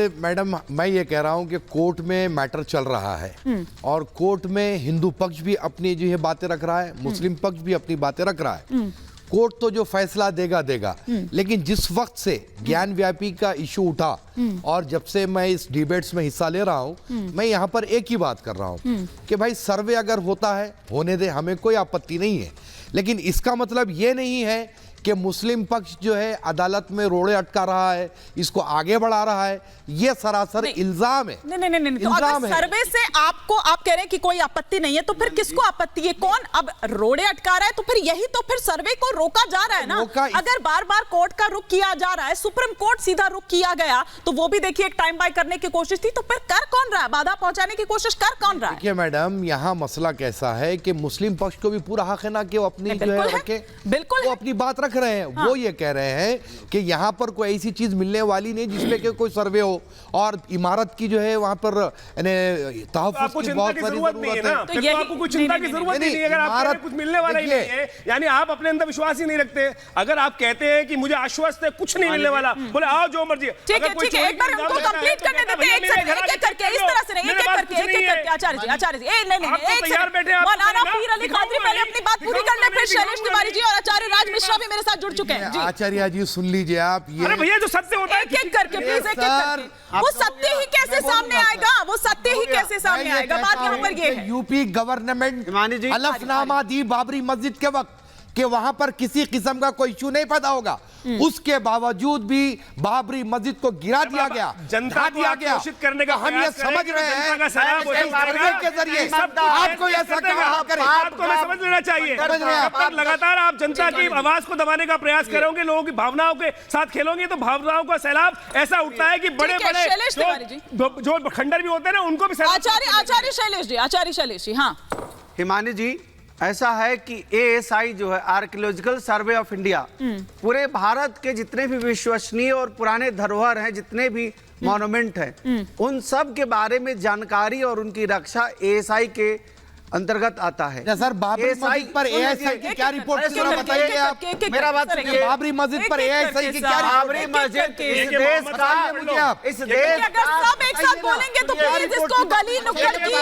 देखिए मैडम, मैं ये कह रहा हूँ कि कोर्ट में मैटर चल रहा है और कोर्ट में हिंदू पक्ष भी अपनी जो है बातें रख रहा है, मुस्लिम पक्ष भी अपनी बातें रख रहा है। कोर्ट तो जो फैसला देगा देगा, लेकिन जिस वक्त से ज्ञान व्यापी का इशू उठा और जब से मैं इस डिबेट्स में हिस्सा ले रहा हूं, मैं यहां पर एक ही बात कर रहा हूं कि भाई सर्वे अगर होता है होने दे, हमें कोई आपत्ति नहीं है, लेकिन इसका मतलब ये नहीं है कि मुस्लिम पक्ष जो है अदालत में रोड़े अटका रहा है, इसको आगे बढ़ा रहा है। ये सरासर इल्जाम है। नहीं। तो अगर सर्वे से आप कह रहे हैं कि कोई आपत्ति नहीं है, तो फिर किसको आपत्ति है? कौन अब रोड़े अटका रहा है? तो फिर यही तो फिर सर्वे को रोका जा रहा है ना। अगर बार बार कोर्ट का रुख किया जा रहा है, सुप्रीम कोर्ट सीधा रुख किया गया, तो वो भी देखिए एक टाइम बाय करने की कोशिश थी, तो फिर कर कौन रहा है? बाधा पहुंचाने की कोशिश कर कौन रहा है? देखिए मैडम, यहाँ मसला कैसा है कि मुस्लिम पक्ष को भी पूरा हक है ना कि वो अपनी जो है रखे, बिल्कुल वो अपनी बात रख रहे हैं। वो ये कह रहे हैं कि यहाँ पर कोई ऐसी चीज मिलने वाली नहीं जिसमें कि कोई सर्वे हो और इमारत की जो है वहाँ पर तहफ्फुज़ की बहुत सारी जरूरत है। तो आपको कुछ चिंता की जरूरत नहीं है अगर आपको कुछ मिलने वाला ही नहीं है, यानी आप अपने अंदर विश्वास ही नहीं रखते। अगर आप कहते हैं कि मुझे आश्वस्त है कुछ नहीं मिलने वाला, बोले आओ जो मर्जी। ठीक है, एक बार हमको कंप्लीट करने देते हैं, एक करके इस तरह से नहीं, एक करके। आचार्य जी नहीं, मौलाना पीर अली कादरी पहले अपनी बात पूरी कर ले, फिर शैलेश तिवारी जी और आचार्य राज मिश्रा भी मेरे साथ जुड़ चुके हैं। आचार्य जी सुन लीजिए आप, ये अरे भैया जो सत्य होता है एक करके प्लीज, एक करके। वो सत्य ही कैसे सामने आएगा? वो सत्य ही कैसे सामने आएगा? बात यहाँ पर ये है, यूपी गवर्नमेंट हलफनामा दी बाबरी मस्जिद के वक्त कि वहां पर किसी किस्म का कोई इशू नहीं पैदा होगा, उसके बावजूद भी बाबरी मस्जिद को गिरा दिया गया, जनता दिया गया। करने का हम ये समझ रहे हैं के जरिए आपको ऐसा समझ लेना चाहिए। लगातार आप जनता की आवाज को दबाने का प्रयास करोगे, लोगों की भावनाओं के साथ खेलोगे, तो भावनाओं का सैलाब ऐसा उठता है कि बड़े बड़े जो खंडर भी होते हैं ना, उनको भी। आचार्य शैलेश जी, हाँ हिमानी जी, ऐसा है कि ASI जो है आर्कियोलॉजिकल सर्वे ऑफ इंडिया, पूरे भारत के जितने भी विश्वसनीय और पुराने धरोहर हैं, जितने भी मॉन्यूमेंट हैं, उन सब के बारे में जानकारी और उनकी रक्षा ASI के अंतर्गत आता है। सर बाबरी मस्जिद पर ASI की क्या रिपोर्ट बताइए आप? मेरा बात सुनिए, बाबरी मस्जिद पर ASI की क्या? बाबरी मस्जिद इस देश का, इस देश अगर सब एक साथ बोलेंगे तो प्लीज इसको गली नुक्कड़ की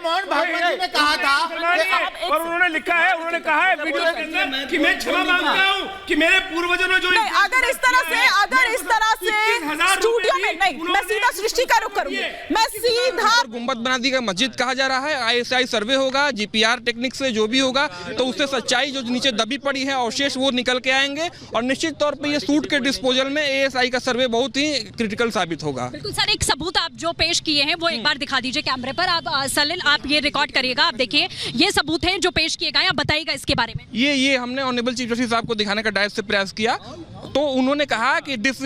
मोहन भागवत जी ने कहा था और उन्होंने लिखा है, उन्होंने कहा है वीडियो के अंदर कि मैं क्षमा मांगता हूं कि मेरे पूर्वजों ने जो अगर इस तरह से स्टूडियो में नहीं, मैं सीधा सृष्टि का रुख करूंगी, मैं सीधा गुंबद बना दी गई मस्जिद कहा जा रहा है। ISI सर्वे होगा, GPR टेक्निक से जो भी होगा, तो उससे सच्चाई जो नीचे दबी पड़ी है अवशेष वो निकल के आएंगे और निश्चित तौर पे ये सूट के डिस्पोजल में ASI का सर्वे बहुत ही क्रिटिकल साबित होगा। बिल्कुल सर, एक सबूत आप जो पेश किए हैं वो एक बार दिखा दीजिए कैमरे पर। आप सलील, आप ये रिकॉर्ड करिएगा, आप देखिए ये सबूत है जो पेश किए गए, आप बताइएगा इसके बारे में। ये हमने ऑनरेबल चीफ जस्टिस साहब को दिखाने का डायरेक्ट से प्रयास किया, तो उन्होंने कहा कि this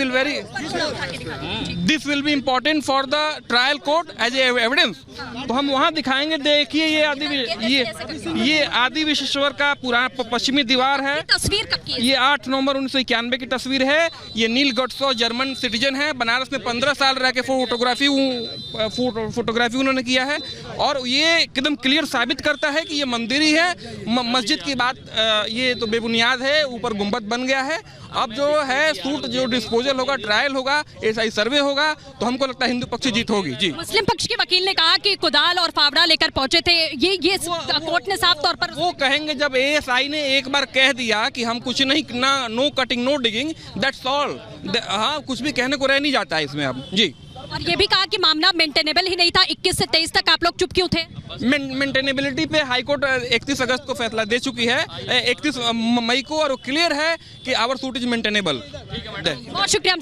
will be important for the trial court as evidence. तो हम वहाँ दिखाएंगे। देखिए ये आदि विश्वेश्वर का पुराना पश्चिमी दीवार है। तस्वीर कब की? ये 8 नवंबर 1991 की तस्वीर है। ये नील गॉडसॉ जर्मन सिटीजन है, बनारस में 15 साल रह के फोटोग्राफी उन्होंने किया है और ये एकदम क्लियर साबित करता है कि ये मंदिर ही है। मस्जिद की बात ये तो बेबुनियाद है, ऊपर गुंबद बन गया है। अब जो है सूट जो डिस्पोजल होगा, ट्रायल होगा, ASI सर्वे होगा, तो हमको लगता है हिंदू पक्ष जीत होगी। जी, मुस्लिम पक्ष के वकील ने कहा कि कुदाल और फावड़ा लेकर पहुंचे थे, ये कोर्ट ने साफ तौर पर वो कहेंगे जब ASI ने एक बार कह दिया कि हम कुछ नहीं, ना no cutting no digging, that's all. हाँ, कुछ भी कहने को रह नहीं जाता है इसमें अब। जी, और ये भी कहा कि मामला मेंटेनेबल ही नहीं था। 21 से 23 तक आप लोग चुप क्यों थे? मेंटेनेबिलिटी पे हाईकोर्ट 31 अगस्त को फैसला दे चुकी है, 31 मई को, और क्लियर है कि आवर सूट इज मेंटेनेबल। बहुत शुक्रिया।